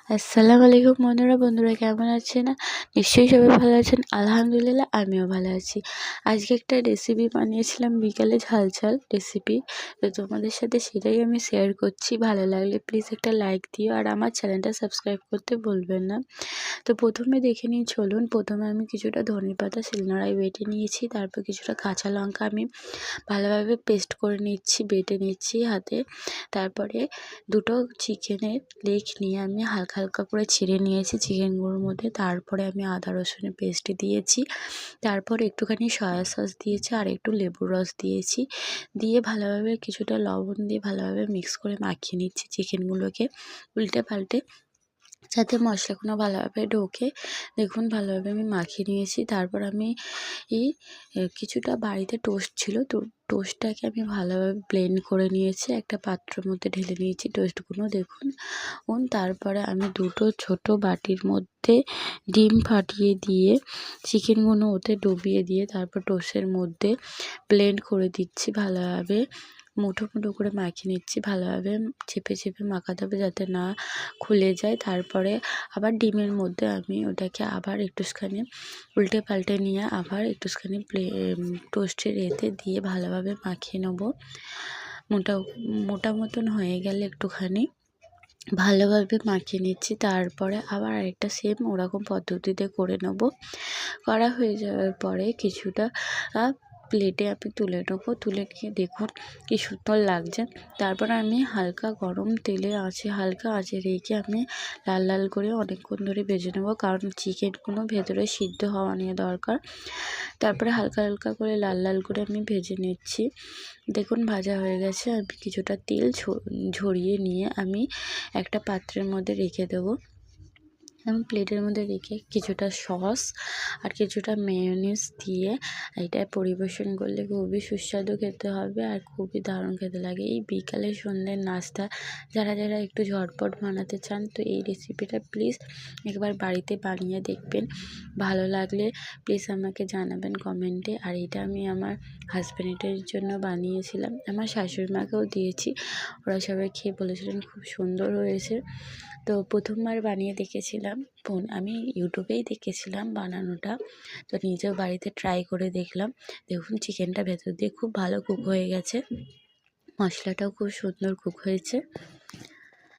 আসসালামু আলাইকুম বন্ধুরা কেমন আছেন? নিশ্চয়ই সবাই ভালো আছেন। আলহামদুলিল্লাহ আমিও ভালো আছি। আজকে একটা রেসিপি বানিয়েছিলাম, বিকালে ঝাল রেসিপি। তো তোমাদের সাথে সেটাই আমি শেয়ার করছি। ভালো লাগলে প্লিজ একটা লাইক দিও, আর আমার চ্যানেলটা সাবস্ক্রাইব করতে ভুলবেন না। তো প্রথমে দেখে নিই, চলুন। প্রথমে আমি কিছুটা ধনেপাতা শিলনোড়ায় বেটে নিয়েছি, তারপর কিছুটা কাঁচা লঙ্কা আমি ভালোভাবে পেস্ট করে নিচ্ছি, বেটে নিচ্ছি হাতে। তারপরে দুটো চিকেনের লেগ নিয়ে আমি হালকা হালকা করে ছিঁড়ে নিয়েছি চিকেনগুলোর মধ্যে। তারপরে আমি আদা রসুনের পেস্ট দিয়েছি, তারপর একটুখানি সয়া সস দিয়েছি, আর একটু লেবুর রস দিয়েছি। দিয়ে ভালোভাবে কিছুটা লবণ দিয়ে ভালোভাবে মিক্স করে মাখিয়ে নিচ্ছি চিকেনগুলোকে উল্টে পাল্টে, যাতে মশলাগুলো ভালোভাবে ঢোকে। দেখুন ভালোভাবে আমি মাখিয়ে নিয়েছি। তারপর আমি কিছুটা বাড়িতে টোস্ট ছিল, তো টোস্টটাকে আমি ভালোভাবে ব্লেন্ড করে নিয়েছি, একটা পাত্রের মধ্যে ঢেলে নিয়েছি টোস্টগুলো। দেখুন তারপরে আমি দুটো ছোট বাটির মধ্যে ডিম ফাটিয়ে দিয়ে চিকেনগুলো ওতে ডুবিয়ে দিয়ে তারপর টোস্টের মধ্যে ব্লেন্ড করে দিচ্ছি ভালোভাবে। মুঠো মুঠো করে মাখিয়ে নিচ্ছি, ভালোভাবে চেপে চেপে মাখাতে হবে যাতে না খুলে যায়। তারপরে আবার ডিমের মধ্যে আমি ওটাকে আবার একটুখানি উল্টে পাল্টে নিয়ে আবার একটুখানি টোস্টের এতে দিয়ে ভালোভাবে মাখিয়ে নেব। মোটা মতন হয়ে গেলে একটুখানি ভালোভাবে মাখিয়ে নিচ্ছি। তারপরে আবার আরেকটা সেম ওরকম পদ্ধতিতে করে নেব। করা হয়ে যাওয়ার পরে কিছুটা প্লেটে আমি তুলে নেবো। তুলে নিয়ে দেখুন কি সুন্দর লাগছে। তারপর আমি হালকা গরম তেলে হালকা আঁচে রেখে আমি লাল লাল করে অনেকক্ষণ ধরে ভেজে নেবো, কারণ চিকেনগুলো ভেতরে সিদ্ধ হওয়া নিয়ে দরকার। তারপরে হালকা হালকা করে লাল লাল করে আমি ভেজে নিচ্ছি। দেখুন ভাজা হয়ে গেছে। আমি কিছুটা তেল ঝরিয়ে নিয়ে আমি একটা পাত্রের মধ্যে রেখে দেবো। আমি প্লেটের মধ্যে রেখে কিছুটা সস আর কিছুটা মেয়োনিজ দিয়ে এটা পরিবেশন করলে খুবই সুস্বাদু খেতে হবে, আর খুবই দারুণ খেতে লাগে। এই বিকালে সন্ধ্যের নাস্তা যারা যারা একটু ঝটপট বানাতে চান, তো এই রেসিপিটা প্লিজ একবার বাড়িতে বানিয়ে দেখবেন। ভালো লাগলে প্লিজ আমাকে জানাবেন কমেন্টে। আর এটা আমি আমার হাজব্যান্ডের জন্য বানিয়েছিলাম, আমার শাশুড়ি মাকেও দিয়েছি। ওরা সবাই খেয়ে বলেছিলেন খুব সুন্দর হয়েছে। তো প্রথমবার বানিয়ে দেখেছিলাম, আমি ইউটিউবেই দেখেছিলাম বানানোটা, তো নিজেও বাড়িতে ট্রাই করে দেখলাম। দেখুন চিকেনটা ভেতর দিয়ে খুব ভালো কুক হয়ে গেছে, মশলাটাও খুব সুন্দর কুক হয়েছে।